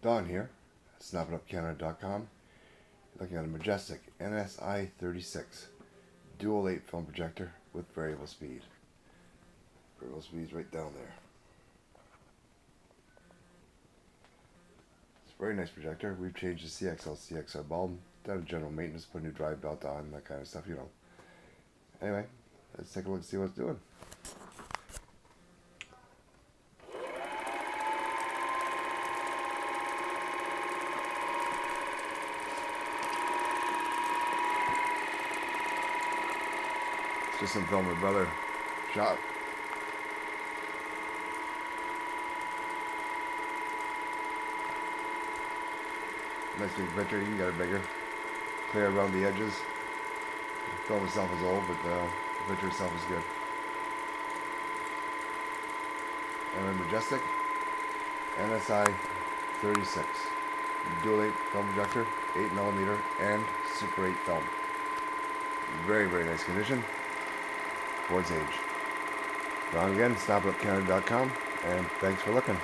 Don here, SnapItUpCanada.com. Looking at a Majestic NSI 36 dual 8 film projector with variable speed. Variable speed is right down there. It's a very nice projector. We've changed the CXR bulb, done a general maintenance, put a new drive belt on, that kind of stuff, you know. Anyway, let's take a look and see what it's doing. It's just some film my brother shot. Nice big picture. You can get it bigger. Clear around the edges. The film itself is old, but the picture itself is good. And a Majestic NSI 36 dual 8 film projector, 8mm and Super 8 film. Very, very nice condition for its age. Don again, SnapItUpCanada.com, and thanks for looking.